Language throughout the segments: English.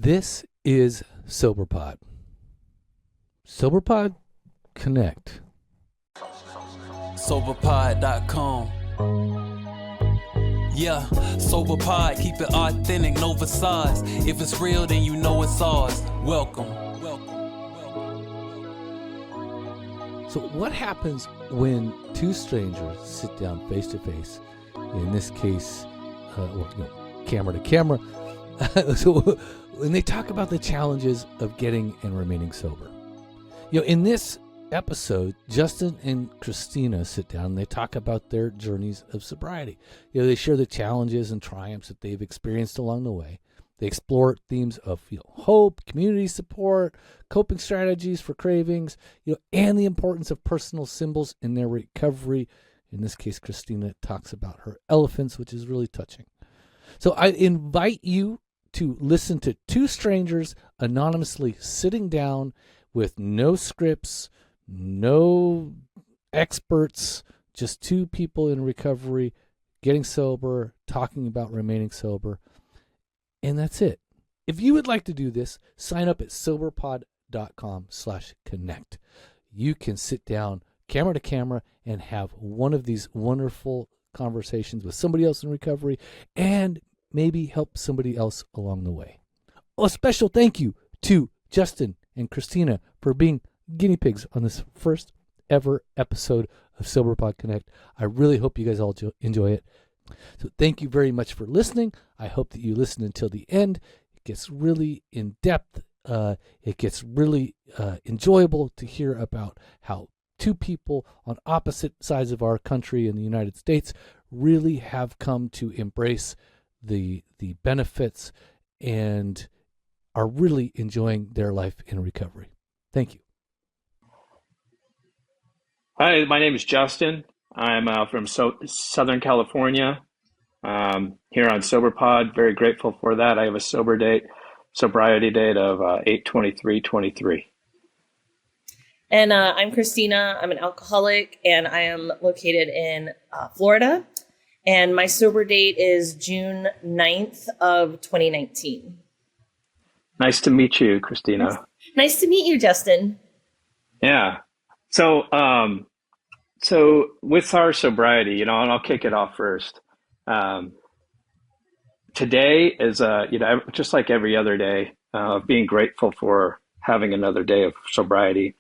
This is SoberPod. SoberPod Connect. SoberPod.com. Yeah, SoberPod, keep it authentic, no facades. If it's real, then you know it's ours. Welcome. So what happens when two strangers sit down face to face, in this case, camera to camera, so when they talk about the challenges of getting and remaining sober? In this episode, Justin and Kristina sit down and they talk about their journeys of sobriety. They share the challenges and triumphs that they've experienced along the way. They explore themes of hope, community support, coping strategies for cravings, and the importance of personal symbols in their recovery. In this case, Kristina talks about her elephants, which is really touching. So I invite you to listen to two strangers anonymously sitting down with no scripts, no experts, just two people in recovery, getting sober, talking about remaining sober. And that's it. If you would like to do this, sign up at soberpod.com/connect. You can sit down camera to camera and have one of these wonderful conversations with somebody else in recovery and maybe help somebody else along the way. A special thank you to Justin and Kristina for being guinea pigs on this first ever episode of SoberPod Connect. I really hope you guys all enjoy it. So thank you very much for listening. I hope that you listen until the end. It gets really in depth. It gets really enjoyable to hear about how two people on opposite sides of our country in the United States really have come to embrace the benefits and are really enjoying their life in recovery. Thank you. Hi, my name is Justin. I'm from Southern California, here on SoberPod. Very grateful for that. I have a sobriety date of 8/23/23. And I'm Kristina. I'm an alcoholic, and I am located in Florida. And my sober date is June 9th of 2019. Nice to meet you, Kristina. Nice to meet you, Justin. Yeah. So with our sobriety, and I'll kick it off first. Today is, just like every other day, being grateful for having another day of sobriety.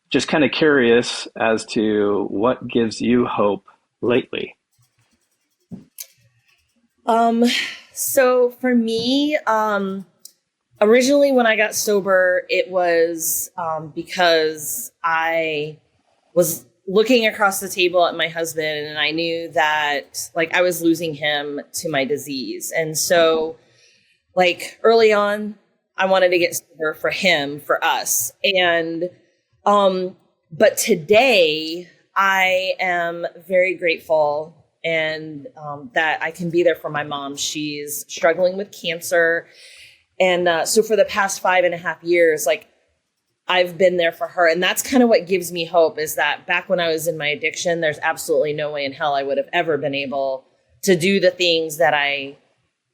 Just kind of curious as to what gives you hope lately. So for me, originally when I got sober, it was because I was looking across the table at my husband, and I knew that I was losing him to my disease. And so early on, I wanted to get sober for him, for us. And but today I am very grateful and that I can be there for my mom. She's struggling with cancer. And so for the past 5.5 years, I've been there for her. And that's kind of what gives me hope, is that back when I was in my addiction, there's absolutely no way in hell I would have ever been able to do the things that I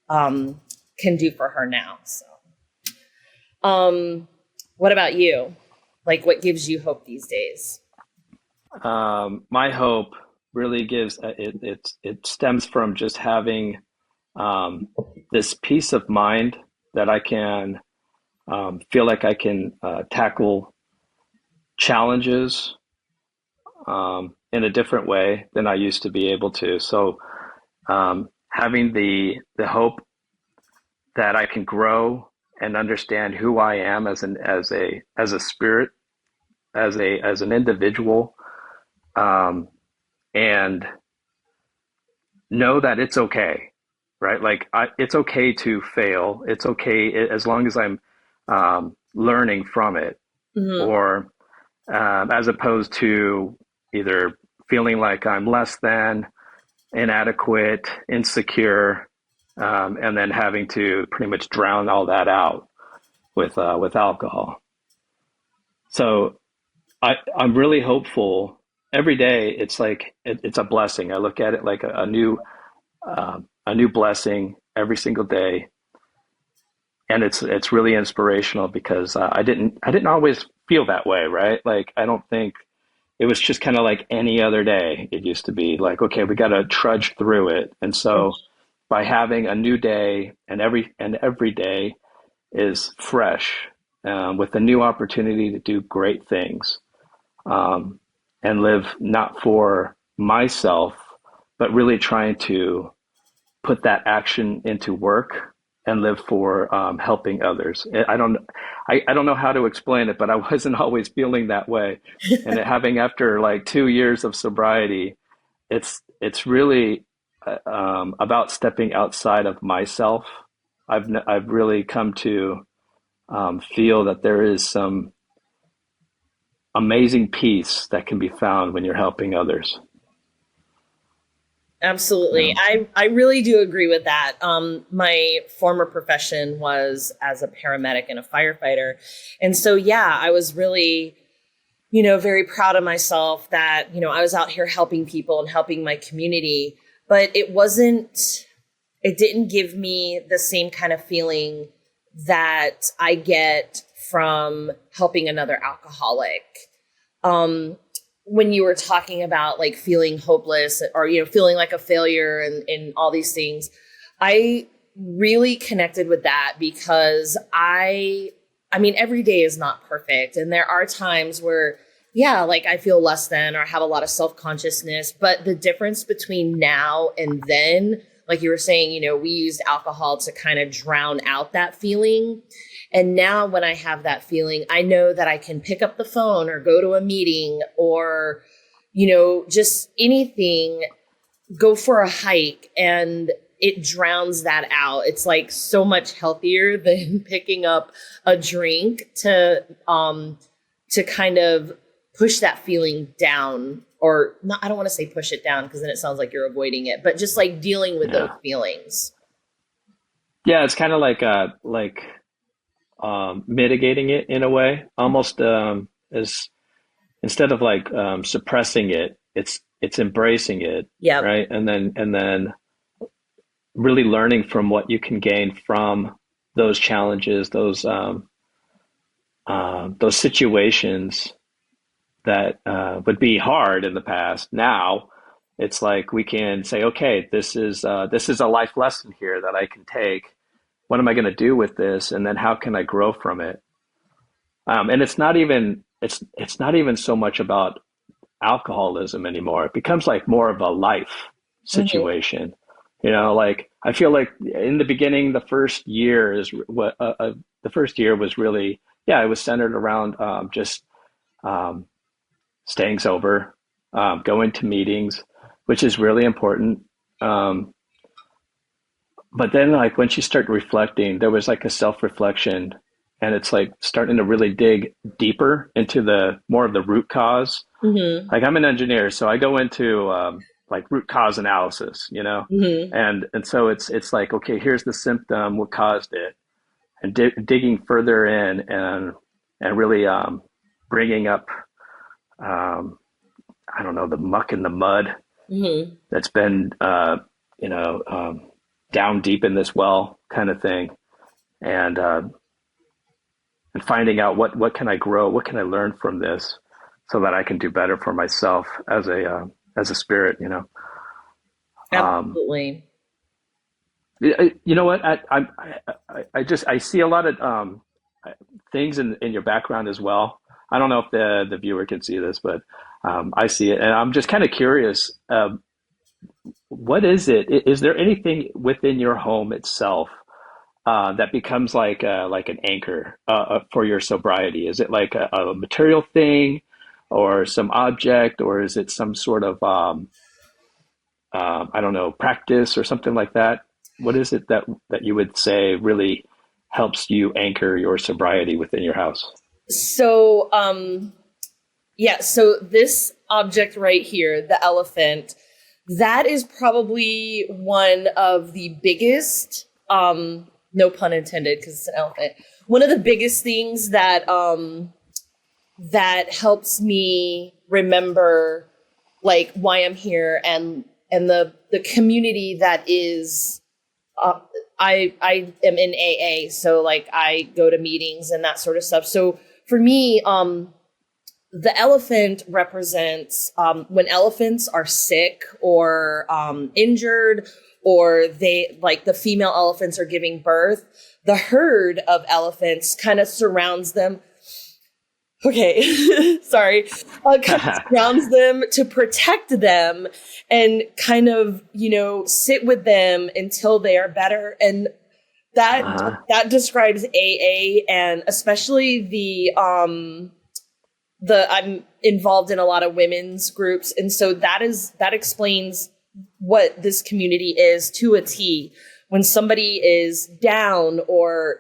can do for her now. So what about you? What gives you hope these days? My hope really gives, it stems from just having this peace of mind that I can feel like I can tackle challenges in a different way than I used to be able to. So having the hope that I can grow and understand who I am as a spirit, as an individual, and know that it's okay, right? It's okay to fail. It's okay as long as I'm learning from it, Mm-hmm. or as opposed to either feeling like I'm less than, inadequate, insecure, and then having to pretty much drown all that out with alcohol. So I'm really hopeful. Every day, it's it's a blessing. I look at it like a new blessing every single day. and it's really inspirational because I didn't always feel that way, right? Like I don't think it was just kind of like any other day. It used to be like, okay, we got to trudge through it. And so by having a new day and every day is fresh, with a new opportunity to do great things, and live not for myself, but really trying to put that action into work and live for, helping others. I don't know how to explain it, but I wasn't always feeling that way. And having after like 2 years of sobriety, it's really, about stepping outside of myself. I've really come to, feel that there is some amazing peace that can be found when you're helping others. Absolutely. Yeah. I really do agree with that. My former profession was as a paramedic and a firefighter. And so, yeah, I was really, very proud of myself that, I was out here helping people and helping my community, but it didn't give me the same kind of feeling that I get from helping another alcoholic. When you were talking about like feeling hopeless or, feeling like a failure and all these things, I really connected with that because I mean, every day is not perfect. And there are times where, yeah, like I feel less than or have a lot of self-consciousness, but the difference between now and then, like you were saying, we used alcohol to kind of drown out that feeling. And now when I have that feeling, I know that I can pick up the phone or go to a meeting or, just anything, go for a hike, and it drowns that out. It's like so much healthier than picking up a drink to kind of push that feeling down, or not, I don't want to say push it down because then it sounds like you're avoiding it, but just like dealing with those feelings. Yeah, it's kind of like mitigating it in a way, almost, as instead of like, suppressing it, it's embracing it, Yeah. right? And then really learning from what you can gain from those challenges, those situations that, would be hard in the past. Now it's like we can say, okay, this is a life lesson here that I can take. What am I going to do with this? And then how can I grow from it? And it's not even so much about alcoholism anymore. It becomes like more of a life Mhm. situation. Like I feel like in the beginning, the first year was really, yeah, it was centered around, just, um, staying sober, going to meetings, which is really important. Um, but then, like, once you start reflecting, there was like a self-reflection, and it's like starting to really dig deeper into the more of the root cause. Mhm. Like, I'm an engineer, so I go into, like root cause analysis, Mhm. and so it's like, okay, here's the symptom, what caused it, and digging further in and really, bringing up, um, I don't know, the muck and the mud Mhm. that's been, you know, down deep in this well, kind of thing, and uh, and finding out what can I grow, what can I learn from this, so that I can do better for myself as a spirit. Um, Absolutely. you know what? I see a lot of, things in your background as well. I don't know if the viewer can see this, but, I see it, and I'm just kind of curious. What is it? Is there anything within your home itself, that becomes like an anchor, for your sobriety? Is it like a material thing, or some object, or is it some sort of, I don't know, practice or something like that? What is it that you would say really helps you anchor your sobriety within your house? So, yeah, so this object right here, the elephant, that is probably one of the biggest, no pun intended, because it's an elephant. One of the biggest things that helps me remember like why I'm here and the community that is uh, I am in AA, so like I go to meetings and that sort of stuff. So for me, the elephant represents when elephants are sick or injured, or they like the female elephants are giving birth. The herd of elephants kind of surrounds them. Okay, sorry. Kind of surrounds them to protect them and kind of, sit with them until they are better. And that describes AA, and especially I'm involved in a lot of women's groups. And so that explains what this community is to a T. When somebody is down or,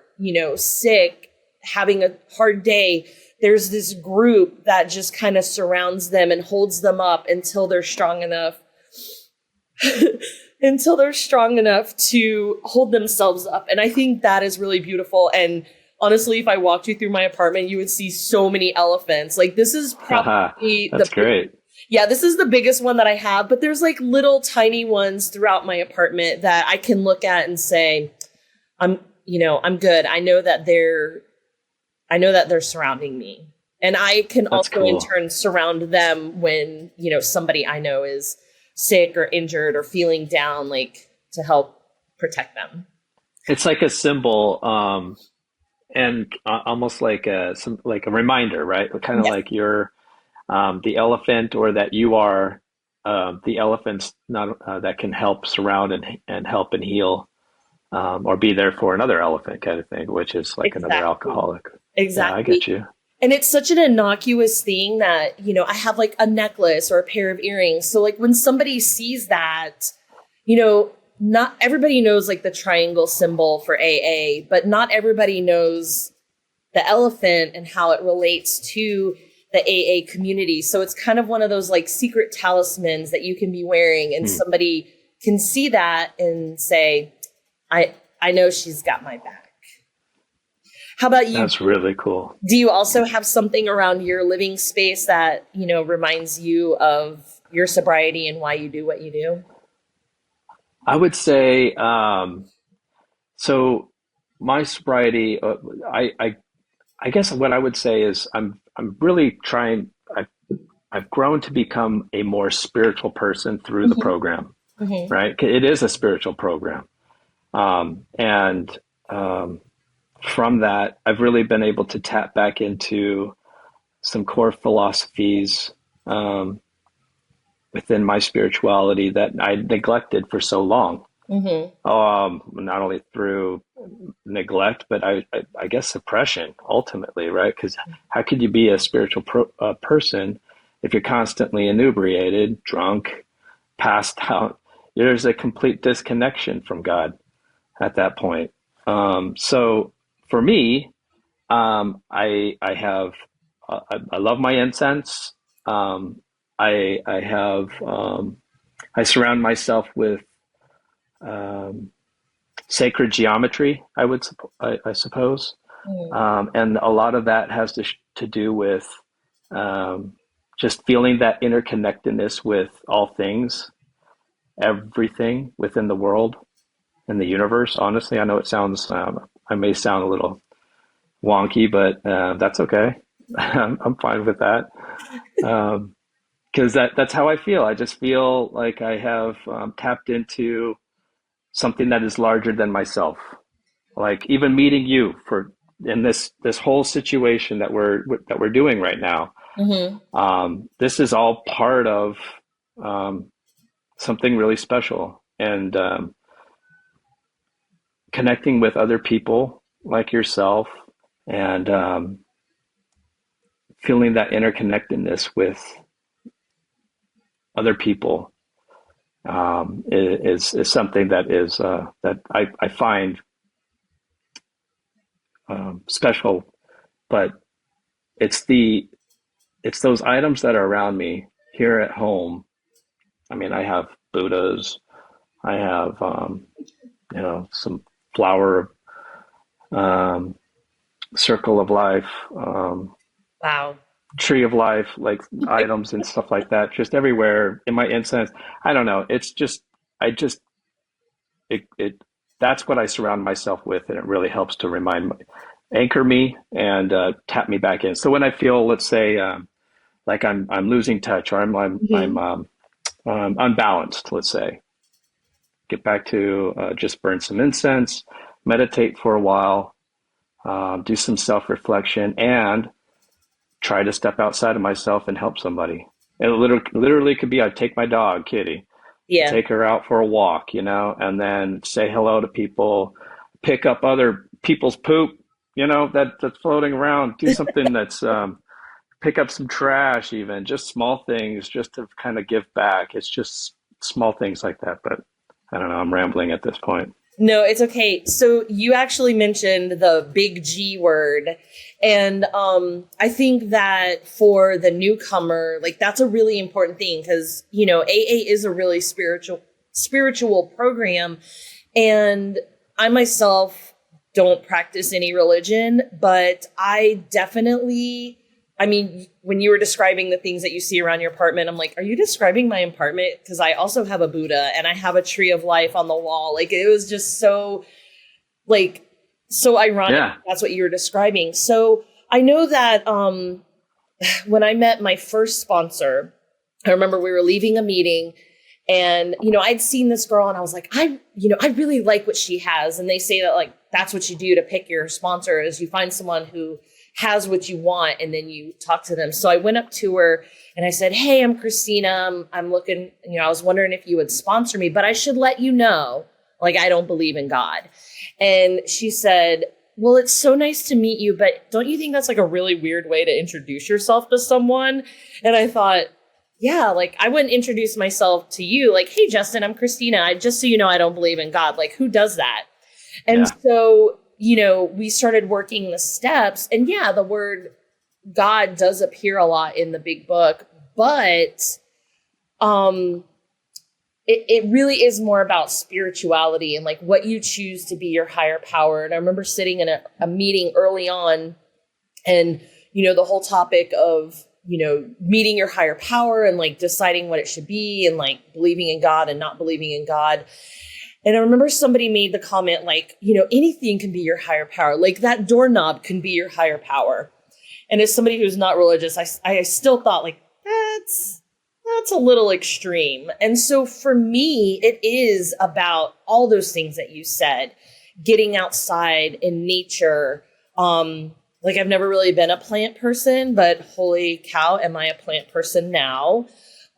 sick, having a hard day, there's this group that just kind of surrounds them and holds them up until they're strong enough to hold themselves up. And I think that is really beautiful. And honestly, if I walked you through my apartment, you would see so many elephants. Like, this is probably that's great. Yeah, this is the biggest one that I have, but there's like little tiny ones throughout my apartment that I can look at and say, I'm good. I know that they're surrounding me. And I can That's also cool. in turn surround them when, somebody I know is sick or injured or feeling down, like to help protect them. It's like a symbol, and almost like a reminder, right? Kind of like you're the elephant, or that you are the elephants that can help surround and help and heal, or be there for another elephant kind of thing, which is like another alcoholic. Exactly. Yeah, I get you. And it's such an innocuous thing that, I have like a necklace or a pair of earrings. So like when somebody sees that, not everybody knows like the triangle symbol for AA, but not everybody knows the elephant and how it relates to the AA community. So it's kind of one of those like secret talismans that you can be wearing, and somebody can see that and say, I know she's got my back. How about you? That's really cool. Do you also have something around your living space that, reminds you of your sobriety and why you do what you do? I would say, so my sobriety, I guess what I would say is I'm really trying. I've grown to become a more spiritual person through the program, right? It is a spiritual program, and from that, I've really been able to tap back into some core philosophies within my spirituality that I neglected for so long. Not only through neglect, but I guess suppression ultimately, right? Because how could you be a spiritual person if you're constantly inebriated, drunk, passed out? There's a complete disconnection from God at that point. So for me, I love my incense. I surround myself with sacred geometry, I suppose. And a lot of that has to do with just feeling that interconnectedness with all things, everything within the world and the universe. Honestly, I know it sounds, I may sound a little wonky, but that's okay. I'm fine with that. Because that's how I feel. I just feel like I have tapped into something that is larger than myself. Like even meeting you in this whole situation that we're doing right now. This is all part of something really special, and connecting with other people like yourself, and feeling that interconnectedness with other people is something that is that I find special. But it's those items that are around me here at home. I mean, I have Buddhas, I have some flower, circle of life, Wow. tree of life, like items and stuff like that, just everywhere in my incense. I don't know. It's just, it that's what I surround myself with, and it really helps to anchor me and tap me back in. So when I feel, let's say, like I'm losing touch, or I'm unbalanced, let's say, get back to just burn some incense, meditate for a while, do some self-reflection, and try to step outside of myself and help somebody. It literally could be, I take my dog, Kitty, Yeah. take her out for a walk, and then say hello to people, pick up other people's poop, that's floating around, do something that's, pick up some trash, even just small things, just to kind of give back. It's just small things like that. But I don't know, I'm rambling at this point. No, it's okay. So you actually mentioned the big G word. And I think that for the newcomer, like that's a really important thing because, AA is a really spiritual program. And I myself don't practice any religion, but when you were describing the things that you see around your apartment, I'm like, are you describing my apartment? Because I also have a Buddha and I have a tree of life on the wall. Like, it was just so ironic. Yeah. That's what you were describing. So I know that when I met my first sponsor, I remember we were leaving a meeting and, I'd seen this girl and I was like, I really like what she has. And they say that like, that's what you do to pick your sponsor is you find someone who has what you want, and then you talk to them. So I went up to her and I said, hey, I'm Kristina. I'm looking, I was wondering if you would sponsor me, but I should let you know, like, I don't believe in God. And she said, well, it's so nice to meet you, but don't you think that's like a really weird way to introduce yourself to someone? And I thought, yeah, like I wouldn't introduce myself to you like, hey, Justin, I'm Kristina. Just so you know, I don't believe in God. Like, who does that? And so we started working the steps, and the word God does appear a lot in the big book, but it really is more about spirituality and like what you choose to be your higher power. And I remember sitting in a meeting early on, and the whole topic of meeting your higher power and like deciding what it should be, and like believing in God and not believing in God. And I remember somebody made the comment like, anything can be your higher power. Like that doorknob can be your higher power. And as somebody who's not religious, I still thought like, that's a little extreme. And so for me, it is about all those things that you said, getting outside in nature. Like I've never really been a plant person, but holy cow, am I a plant person now?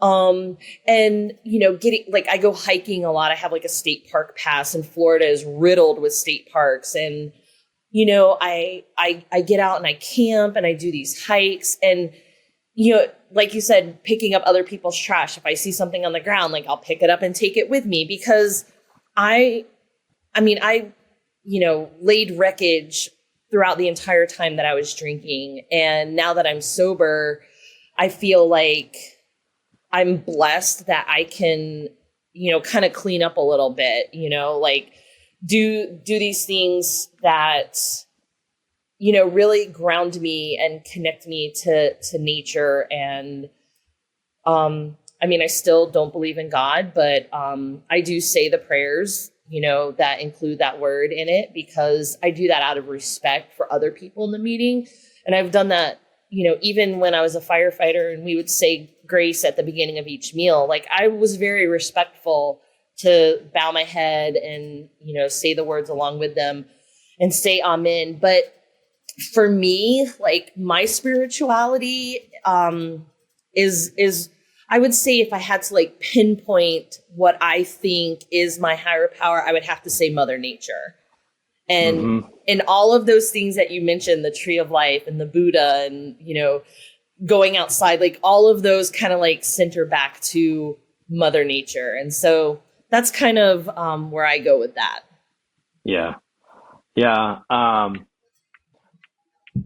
And getting like, I go hiking a lot. I have like a state park pass, and Florida is riddled with state parks. And, I get out and I camp and I do these hikes, and, like you said, picking up other people's trash. If I see something on the ground, like I'll pick it up and take it with me, because I laid wreckage throughout the entire time that I was drinking. And now that I'm sober, I feel like I'm blessed that I can, kind of clean up a little bit, like do these things that, really ground me and connect me to nature. And, I still don't believe in God, but, I do say the prayers, that include that word in it, because I do that out of respect for other people in the meeting. And I've done that, even when I was a firefighter and we would say grace at the beginning of each meal, like I was very respectful to bow my head and, say the words along with them and say amen. But for me, like my spirituality, is I would say if I had to like pinpoint what I think is my higher power, I would have to say Mother Nature. And and all of those things that you mentioned, the tree of life and the Buddha and, going outside, like all of those kind of like center back to Mother Nature. And so that's kind of where I go with that. Yeah. Yeah.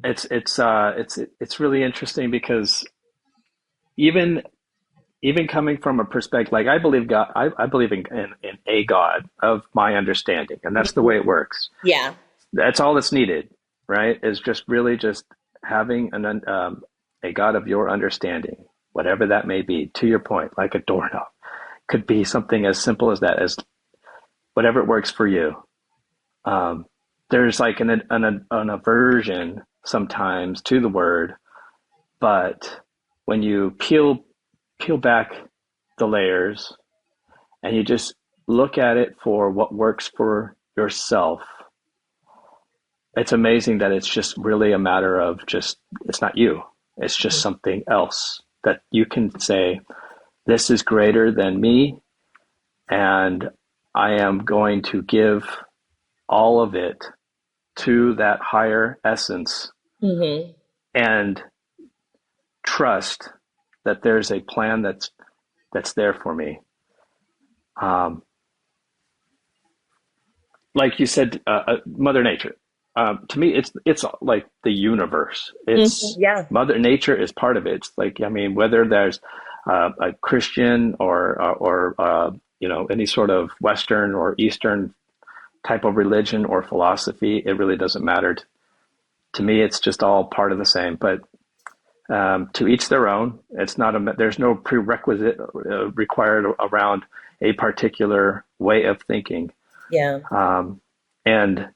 It's really interesting because even coming from a perspective, like I believe God, I believe in a God of my understanding, and that's the way it works. Yeah. That's all that's needed, right? Is just really just having a God of your understanding, whatever that may be. To your point, like a doorknob, could be something as simple as that, as whatever it works for you. there's like an aversion sometimes to the word, but when you peel back the layers and you just look at it for what works for yourself, it's amazing that it's just really a matter of just, it's not you. It's just something else that you can say, this is greater than me, and I am going to give all of it to that higher essence Mm-hmm. and trust that there's a plan that's there for me. Um, like you said, Mother Nature. To me, it's like the universe. Mm-hmm. It's Yeah. Mother Nature is part of it. It's like, I mean, whether there's a Christian or any sort of Western or Eastern type of religion or philosophy, it really doesn't matter. To me, it's just all part of the same. But to each their own. It's not there's no prerequisite required around a particular way of thinking. Yeah. And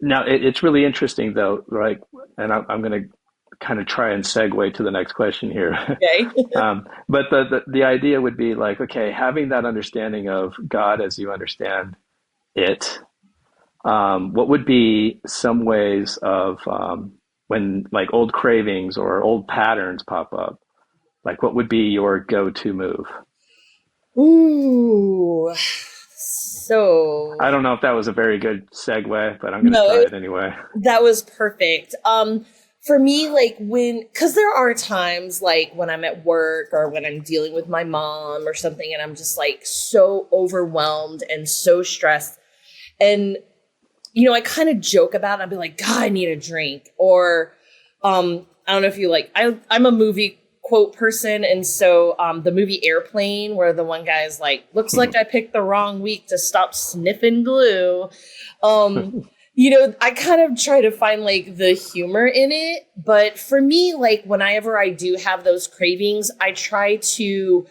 now it's really interesting though, right? And I'm going to kind of try and segue to the next question here. Okay. But the idea would be like, okay, having that understanding of God as you understand it, what would be some ways of when like old cravings or old patterns pop up, like what would be your go-to move? Ooh. So I don't know if that was a very good segue, but I'm going to no, try it anyway. that was perfect. For me, like because there are times like when I'm at work or when I'm dealing with my mom or something, and I'm just like so overwhelmed and so stressed. And, I kind of joke about it. I'll be like, God, I need a drink. Or, I don't know if you like, I'm a movie quote person. And so, the movie Airplane, where the one guy is like, looks like I picked the wrong week to stop sniffing glue. I kind of try to find like the humor in it. But for me, like whenever I do have those cravings, I try to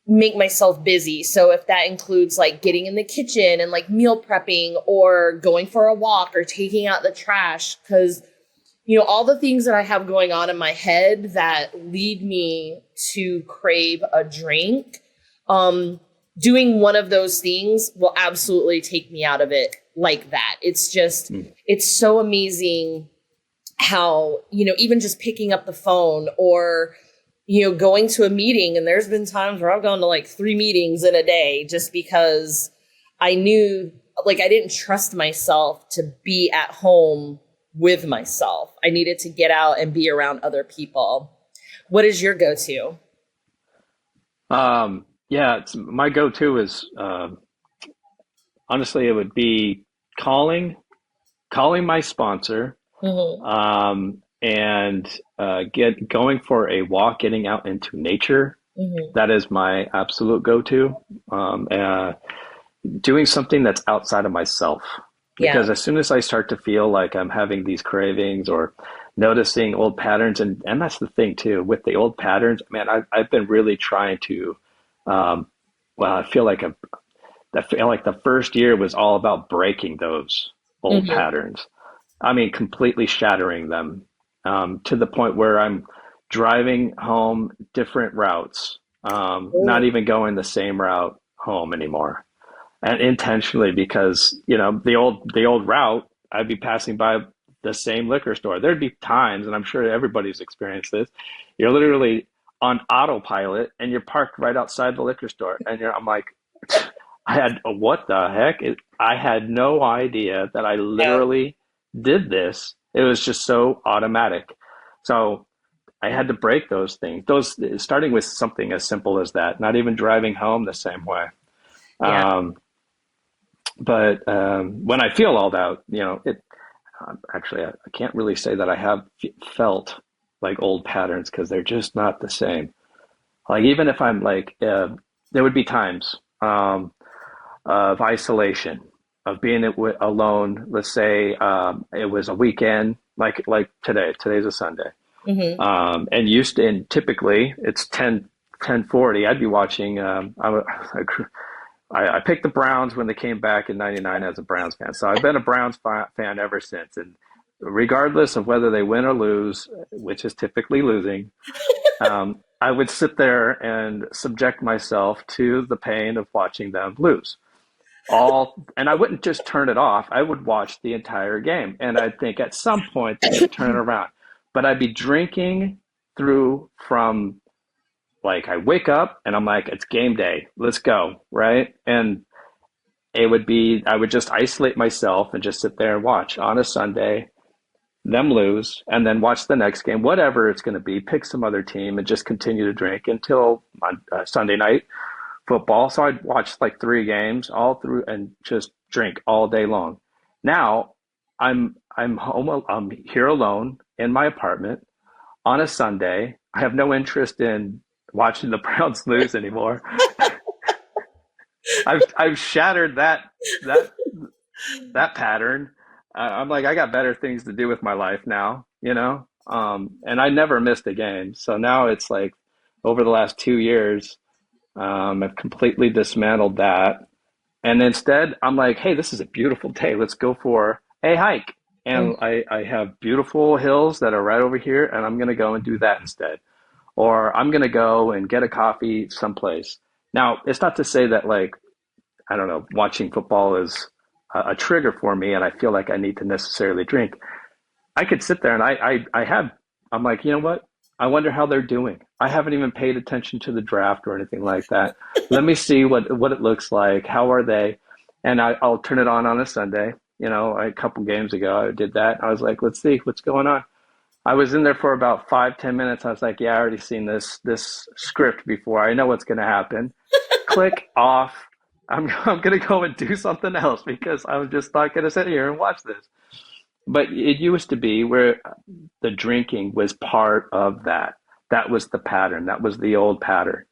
make myself busy. So if that includes like getting in the kitchen and like meal prepping or going for a walk or taking out the trash, because all the things that I have going on in my head that lead me to crave a drink, doing one of those things will absolutely take me out of it like that. It's just, it's so amazing how, even just picking up the phone or going to a meeting, and there's been times where I've gone to like 3 meetings in a day just because I knew, like, I didn't trust myself to be at home with myself. I needed to get out and be around other people. What is your go-to? Yeah, my go-to is honestly, it would be calling my sponsor, Mm-hmm. and going for a walk, getting out into nature. Mm-hmm. That is my absolute go-to. Doing something that's outside of myself, Yeah. because as soon as I start to feel like I'm having these cravings or noticing old patterns, and that's the thing too with the old patterns, man, I've been really trying to. Well, I feel like the first year was all about breaking those old Mm-hmm. patterns. I mean, completely shattering them, to the point where I'm driving home different routes, not Oh, even going the same route home anymore, and intentionally, because the old route, I'd be passing by the same liquor store. There'd be times, and I'm sure everybody's experienced this. You're literally on autopilot, and you're parked right outside the liquor store, and I'm like, I had what the heck? I had no idea that I yeah. literally did this. It was just so automatic. So I had to break those things. Those starting with something as simple as that. Not even driving home the same way. Yeah. Um, but when I feel all that, actually, I can't really say that I have felt like old patterns, because they're just not the same. Like even if I'm like, there would be times. Of isolation, of being alone. Let's say it was a weekend, like today. Today's a Sunday, Mm-hmm. and typically it's 10:40. I'd be watching. I picked the Browns when they came back in '99 as a Browns fan. So I've been a Browns fan ever since. And regardless of whether they win or lose, which is typically losing, I would sit there and subject myself to the pain of watching them lose. And I wouldn't just turn it off. I would watch the entire game. And I'd think at some point they're going to turn it around. But I'd be drinking through from like I wake up and I'm like, it's game day. Let's go. Right. And I would just isolate myself and just sit there and watch on a Sunday, them lose, and then watch the next game, whatever it's going to be, pick some other team and just continue to drink until Sunday night football. So I'd watch like 3 games all through and just drink all day long. Now I'm home. I'm here alone in my apartment on a Sunday. I have no interest in watching the Browns lose anymore. I've shattered that pattern. I'm like, I got better things to do with my life now, and I never missed a game. So now it's like over the last 2 years, I've completely dismantled that. And instead, I'm like, hey, this is a beautiful day. Let's go for a hike. And I have beautiful hills that are right over here, and I'm going to go and do that instead. Or I'm going to go and get a coffee someplace. Now, it's not to say that, like, I don't know, watching football is a trigger for me and I feel like I need to necessarily drink. I could sit there and I'm like, you know what? I wonder how they're doing. I haven't even paid attention to the draft or anything like that. Let me see what it looks like. How are they? And I'll turn it on a Sunday. A couple games ago, I did that. I was like, let's see what's going on. I was in there for about 5-10 minutes. I was like, yeah, I already seen this script before. I know what's going to happen. Click off. I'm going to go and do something else because I'm just not going to sit here and watch this. But it used to be where the drinking was part of that. That was the pattern. That was the old pattern.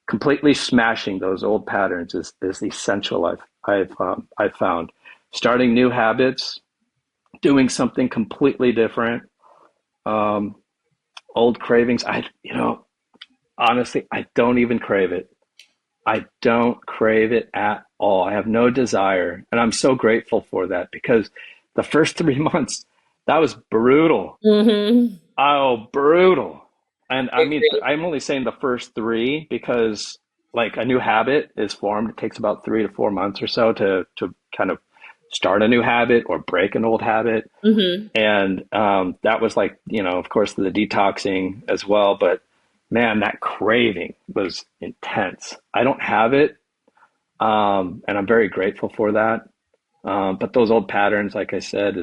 Completely smashing those old patterns is essential. I've found starting new habits, doing something completely different. Old cravings. Honestly, I don't even crave it. I don't crave it at all. I have no desire. And I'm so grateful for that because the first 3 months, that was brutal. Mm-hmm. Oh, brutal. And I mean, I'm only saying the first 3 because like a new habit is formed. It takes about 3 to 4 months or so to kind of start a new habit or break an old habit. Mm-hmm. And that was like, of course, the detoxing as well. But man, that craving was intense. I don't have it. And I'm very grateful for that. But those old patterns, like I said,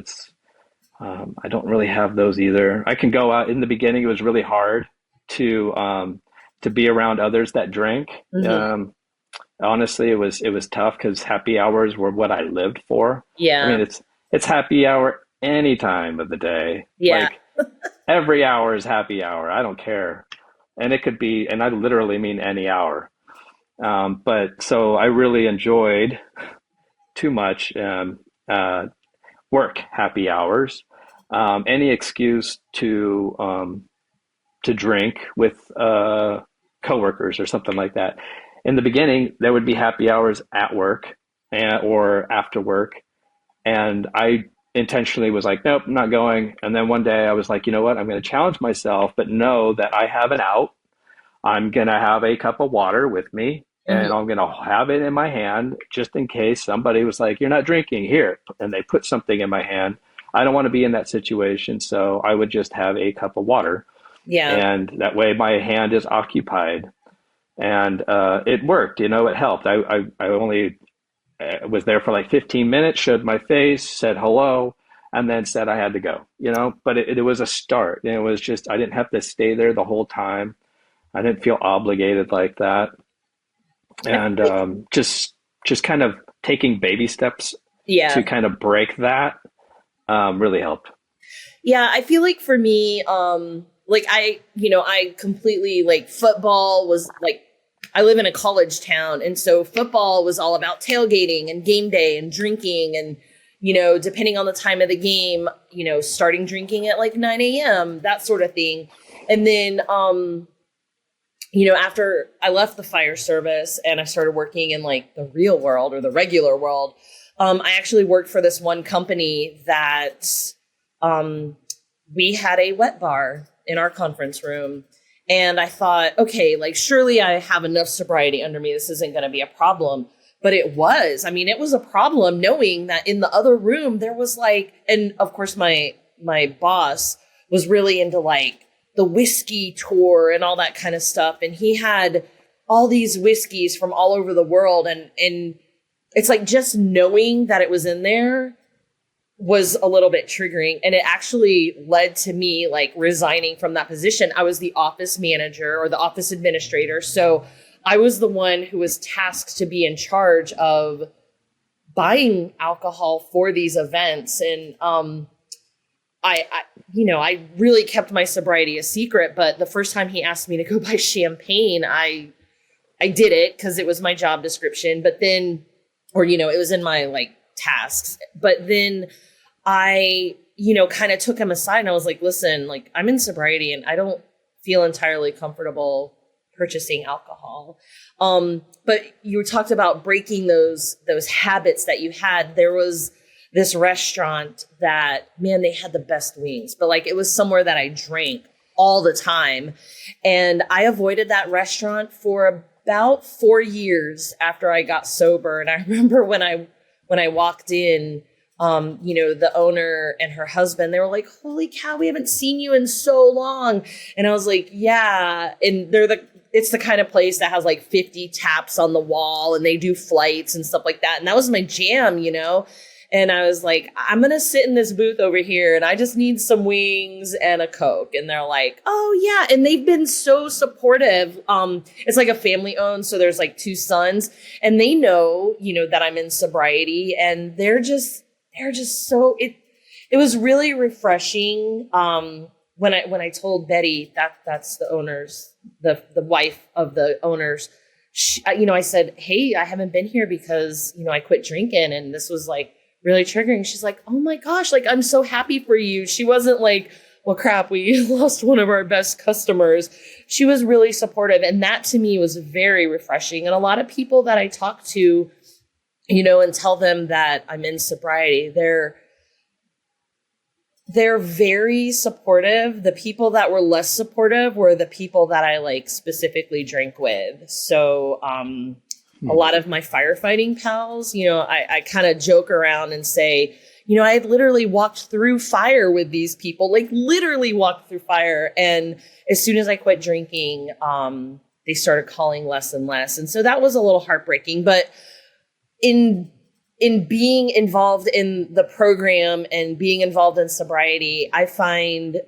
I don't really have those either. I can go out in the beginning. It was really hard to be around others that drank. Mm-hmm. Honestly, it was tough because happy hours were what I lived for. Yeah. I mean, it's happy hour any time of the day. Yeah. Like every hour is happy hour. I don't care. And it could be, and I literally mean any hour. But so I really enjoyed too much work happy hours. Any excuse to drink with coworkers or something like that. In the beginning, there would be happy hours at work or after work. And I intentionally was like, nope, I'm not going. And then one day I was like, you know what? I'm going to challenge myself, but know that I have an out. I'm going to have a cup of water with me and I'm going to have it in my hand just in case somebody was like, you're not drinking here. And they put something in my hand. I don't want to be in that situation. So I would just have a cup of water. Yeah. And that way my hand is occupied. And it worked, it helped. I only was there for like 15 minutes, showed my face, said hello, and then said I had to go, but it was a start. And it was just, I didn't have to stay there the whole time. I didn't feel obligated like that. And just kind of taking baby steps to kind of break that really helped. Yeah, I feel like for me, I completely like football was like, I live in a college town. And so football was all about tailgating and game day and drinking. And, depending on the time of the game, starting drinking at like 9 a.m., that sort of thing. And then, after I left the fire service and I started working in like the real world or the regular world, I actually worked for this one company that we had a wet bar in our conference room. And I thought, okay, like surely I have enough sobriety under me. This isn't going to be a problem. But it was. I mean, it was a problem knowing that in the other room there was like, and of course my boss was really into like the whiskey tour and all that kind of stuff. And he had all these whiskeys from all over the world. And it's like just knowing that it was in there was a little bit triggering. And it actually led to me like resigning from that position. I was the office manager or the office administrator. So I was the one who was tasked to be in charge of buying alcohol for these events. And I really kept my sobriety a secret. But the first time he asked me to go buy champagne, I did it because it was my job description. But then, it was in my like tasks. But then I, kind of took him aside and I was like, listen, like I'm in sobriety and I don't feel entirely comfortable purchasing alcohol. But you talked about breaking those habits that you had. There was this restaurant that, man, they had the best wings, but like it was somewhere that I drank all the time. And I avoided that restaurant for about 4 years after I got sober. And I remember when I walked in, the owner and her husband, they were like, holy cow, we haven't seen you in so long. And I was like, yeah. And it's the kind of place that has like 50 taps on the wall and they do flights and stuff like that. And that was my jam, And I was like, I'm going to sit in this booth over here and I just need some wings and a Coke. And they're like, oh yeah. And they've been so supportive. It's like a family owned. So there's like 2 sons and they know, that I'm in sobriety and they're just so, it was really refreshing. When I told Betty that's the owners, the wife of the owners, I said, hey, I haven't been here because, I quit drinking and this was like really triggering. She's like, oh my gosh, like, I'm so happy for you. She wasn't like, well, crap, we lost one of our best customers. She was really supportive. And that to me was very refreshing. And a lot of people that I talk to, and tell them that I'm in sobriety, they're very supportive. The people that were less supportive were the people that I like specifically drink with. So, a lot of my firefighting pals, I kind of joke around and say, I had literally walked through fire with these people, like literally walked through fire. And as soon as I quit drinking, they started calling less and less. And so that was a little heartbreaking, but in being involved in the program and being involved in sobriety, I find,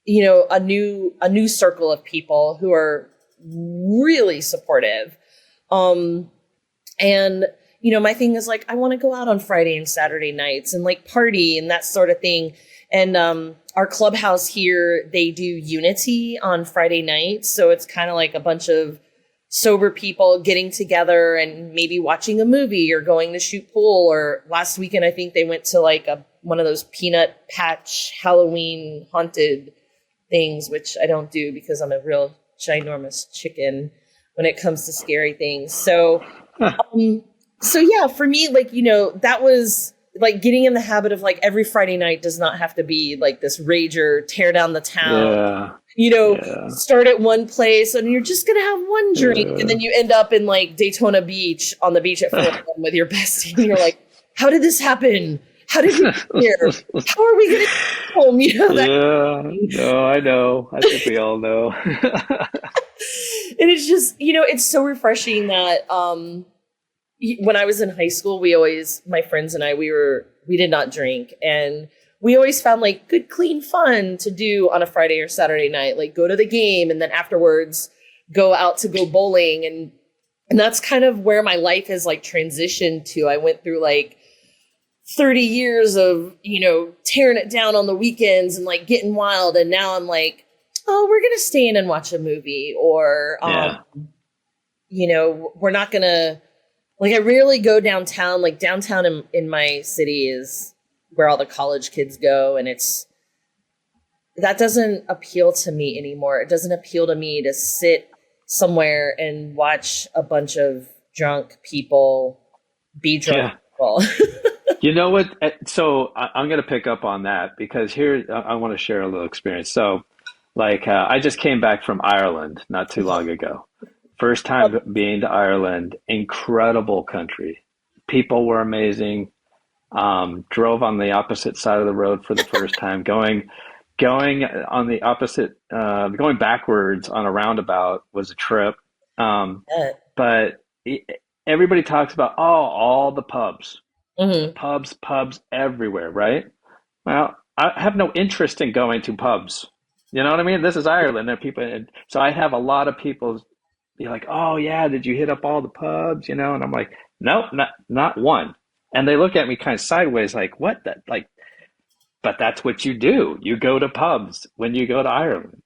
a new circle of people who are really supportive. And, my thing is like, I want to go out on Friday and Saturday nights and like party and that sort of thing. And, our clubhouse here, they do Unity on Friday nights. So it's kind of like a bunch of sober people getting together and maybe watching a movie or going to shoot pool. Or last weekend, I think they went to like one of those peanut patch Halloween haunted things, which I don't do because I'm a real ginormous chicken when it comes to scary things. So, so yeah, for me, like, that was like getting in the habit of like every Friday night does not have to be like this rager, tear down the town. Start at one place and you're just going to have one drink. And then you end up in like Daytona Beach on the beach at 4 a.m. with your bestie. And you're like, how did this happen? How did we get here? How are we going to get home? No, I know. I think we all know. And it's just, it's so refreshing that when I was in high school, my friends and I, we did not drink. And we always found like good, clean fun to do on a Friday or Saturday night, like go to the game and then afterwards go out to go bowling. And that's kind of where my life has like transitioned to. I went through like 30 years of, tearing it down on the weekends and like getting wild. And now I'm like, oh, we're going to stay in and watch a movie or, we're not going to, like, I rarely go downtown. Like downtown in my city is where all the college kids go. And that doesn't appeal to me anymore. It doesn't appeal to me to sit somewhere and watch a bunch of drunk people be drunk people. You know what? So I'm going to pick up on that because here I want to share a little experience. So, like, I just came back from Ireland not too long ago. First time being to Ireland, incredible country. People were amazing. Drove on the opposite side of the road for the first time, going on the opposite, going backwards on a roundabout was a trip. But everybody talks about, all the pubs. Mm-hmm. Pubs everywhere, right? Well, I have no interest in going to pubs. You know what I mean? This is Ireland, and so I have a lot of people be like, "Oh yeah, did you hit up all the pubs?" You know, and I'm like, "Nope, not one." And they look at me kind of sideways, like, "What?" That like, but that's what you do. You go to pubs when you go to Ireland.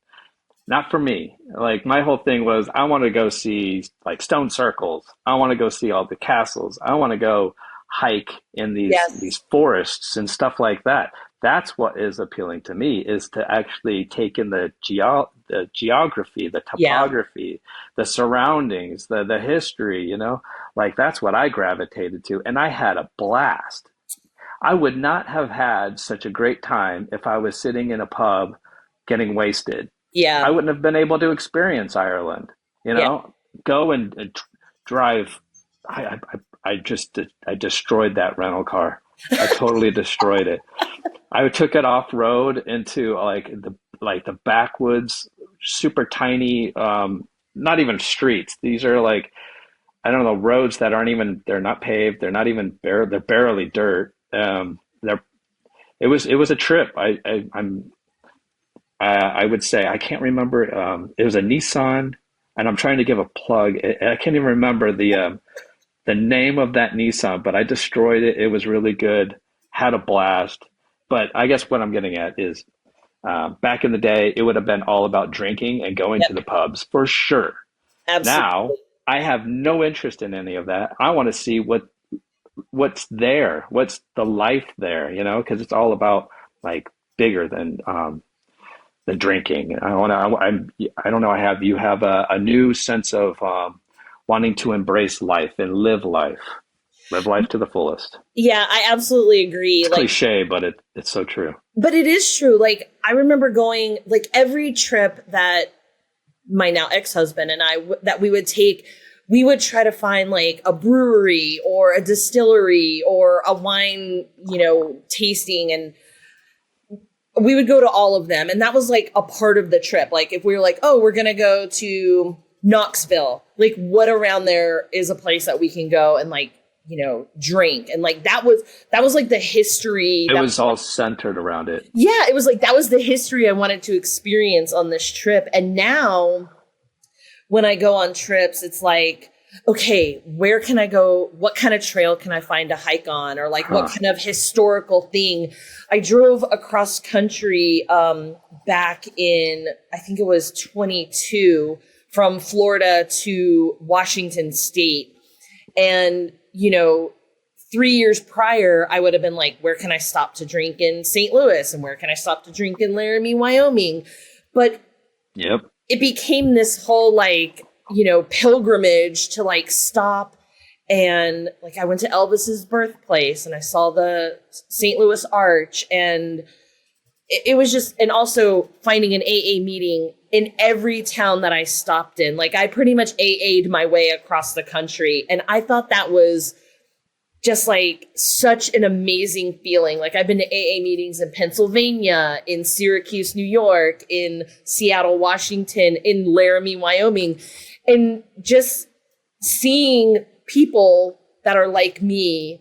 Not for me. Like my whole thing was I want to go see like stone circles. I want to go see all the castles. I want to go hike in these forests and stuff like that. That's what is appealing to me is to actually take in the geography, the topography, the surroundings, the history, you know? Like that's what I gravitated to and I had a blast. I would not have had such a great time if I was sitting in a pub getting wasted. Yeah. I wouldn't have been able to experience Ireland, you know, go and drive. I destroyed that rental car. I totally destroyed it. I took it off road into the backwoods, super tiny, not even streets. These are like, I don't know, roads that they're not paved. They're not even they're barely dirt. It was a trip. I would say I can't remember. It was a Nissan, and I'm trying to give a plug. I can't even remember the name of that Nissan, but I destroyed it. It was really good. Had a blast. But I guess what I'm getting at is back in the day, it would have been all about drinking and going to the pubs for sure. Absolutely. Now I have no interest in any of that. I want to see what's there, what's the life there, you know, because it's all about like bigger than the drinking. I don't know. You have a new sense of wanting to embrace life and live life to the fullest. Yeah, I absolutely agree. It's cliche, but it's so true. But it is true. Like I remember going like every trip that my now ex-husband and I that we would take, we would try to find like a brewery or a distillery or a wine, you know, tasting, and we would go to all of them. And that was like a part of the trip. Like if we were like, oh, we're going to go to Knoxville, like what around there is a place that we can go and like, you know, drink. And like, that was like the history. It was all centered around it. Yeah. It was like, that was the history I wanted to experience on this trip. And now when I go on trips, it's like, okay, where can I go? What kind of trail can I find to hike on? Or like, what kind of historical thing? I drove across country back in, I think it was 22, from Florida to Washington State. And, you know, 3 years prior, I would have been like, where can I stop to drink in St. Louis? And where can I stop to drink in Laramie, Wyoming? But it became this whole like, you know, pilgrimage to like stop. And like I went to Elvis's birthplace and I saw the St. Louis Arch, and it was just, and also finding an AA meeting in every town that I stopped in. Like I pretty much AA'd my way across the country. And I thought that was just like such an amazing feeling. Like I've been to AA meetings in Pennsylvania, in Syracuse, New York, in Seattle, Washington, in Laramie, Wyoming, and just seeing people that are like me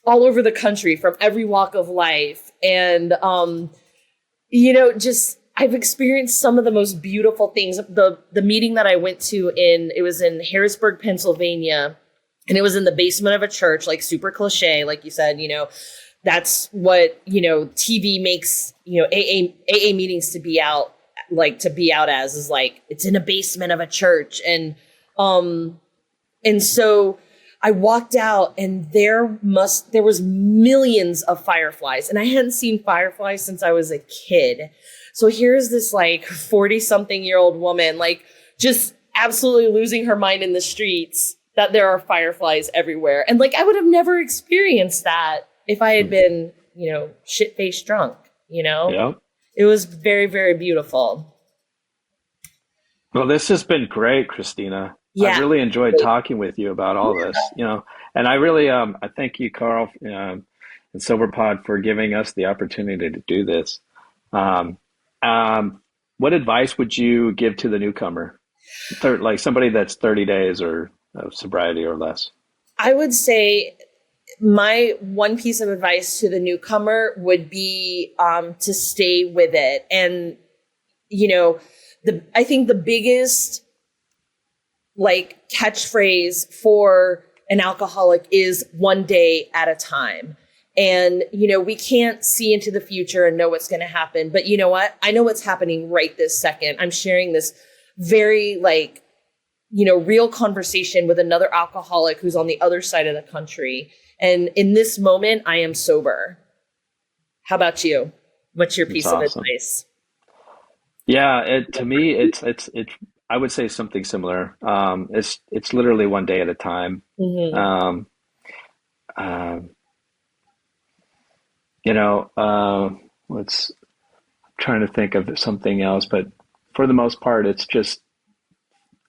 all over the country from every walk of life. And, you know, just, I've experienced some of the most beautiful things. The meeting that I went to it was in Harrisburg, Pennsylvania, and it was in the basement of a church, like super cliche. Like you said, you know, that's what, you know, TV makes, you know, AA meetings to be out as is like, it's in a basement of a church. And so I walked out and there was millions of fireflies, and I hadn't seen fireflies since I was a kid. So here's this like 40-something-year-old woman, like just absolutely losing her mind in the streets, that there are fireflies everywhere. And like, I would have never experienced that if I had been, shit-faced drunk, Yep. It was very, very beautiful. Well, this has been great, Kristina. Yeah. I really enjoyed talking with you about all this, and I really, I thank you, Carl, and SoberPod for giving us the opportunity to do this. What advice would you give to the newcomer? Like somebody that's 30 days or of sobriety or less? I would say my one piece of advice to the newcomer would be to stay with it. And, I think the biggest catchphrase for an alcoholic is one day at a time. And, we can't see into the future and know what's going to happen. But you know what? I know what's happening right this second. I'm sharing this very real conversation with another alcoholic who's on the other side of the country. And in this moment, I am sober. How about you? What's your piece of advice? Yeah, to me, it's I would say something similar. It's literally one day at a time. Mm-hmm. Let's trying to think of something else, but for the most part, it's just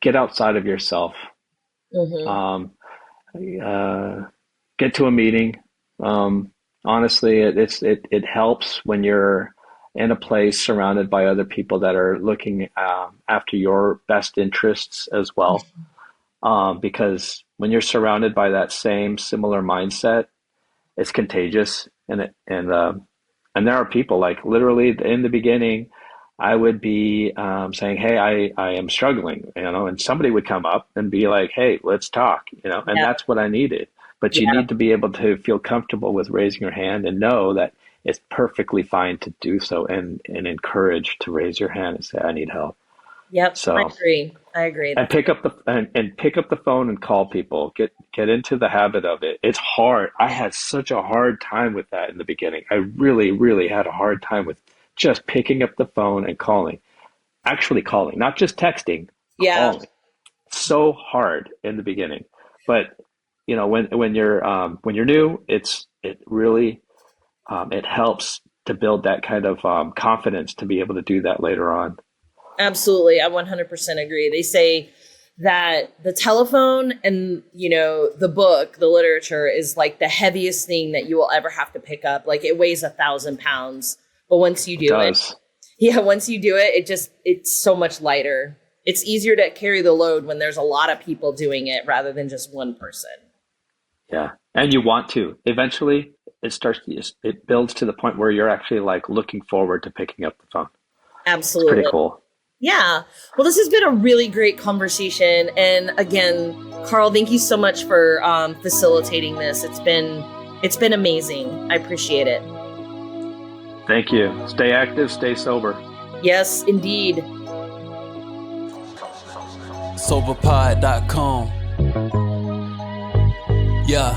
get outside of yourself. Mm-hmm. Get to a meeting. Honestly, it helps when you're in a place surrounded by other people that are looking after your best interests as well. Because when you're surrounded by that same similar mindset, it's contagious, and there are people like literally in the beginning, I would be saying, "Hey, I am struggling," and somebody would come up and be like, "Hey, let's talk," and that's what I needed. But you need to be able to feel comfortable with raising your hand and know that it's perfectly fine to do so, and encouraged to raise your hand and say, "I need help." Yep. So I agree. And pick up the phone and call people. Get into the habit of it. It's hard. I had such a hard time with that in the beginning. I really, really had a hard time with just picking up the phone and calling. Actually calling, not just texting. Yeah. Calling. So hard in the beginning. But when you're new, it really helps to build that kind of confidence to be able to do that later on. Absolutely. I 100% agree. They say that the telephone and, the book, the literature is like the heaviest thing that you will ever have to pick up. Like it weighs 1,000 pounds, but once you do once you do it, it's so much lighter. It's easier to carry the load when there's a lot of people doing it rather than just one person. Yeah. And you want to. Eventually it builds to the point where you're actually looking forward to picking up the phone. Absolutely. It's pretty cool. Yeah. Well, this has been a really great conversation. And again, Carl, thank you so much for facilitating this. It's been amazing. I appreciate it. Thank you. Stay active, stay sober. Yes, indeed. SoberPod.com. Yeah.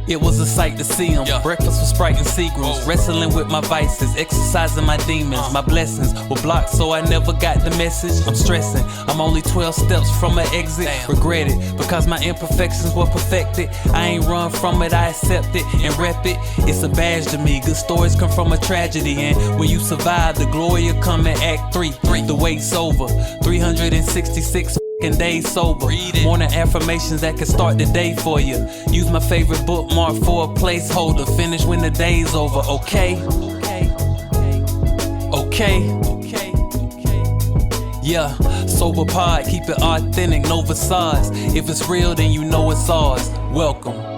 It was a sight to see him. Yeah. Breakfast with Sprite and Seagrams. Wrestling with my vices, exercising my demons. My blessings were blocked, so I never got the message. I'm stressing. I'm only 12 steps from an exit. Damn. Regret it, because my imperfections were perfected. I ain't run from it, I accept it and rep it. It's a badge to me. Good stories come from a tragedy. And when you survive, the glory will come in Act 3. The wait's over. 366 days sober. Morning affirmations that can start the day for you. Use my favorite bookmark for a placeholder. Finish when the day's over. Okay. Yeah, SoberPod, keep it authentic, no facades. If it's real, then you know it's ours. Welcome.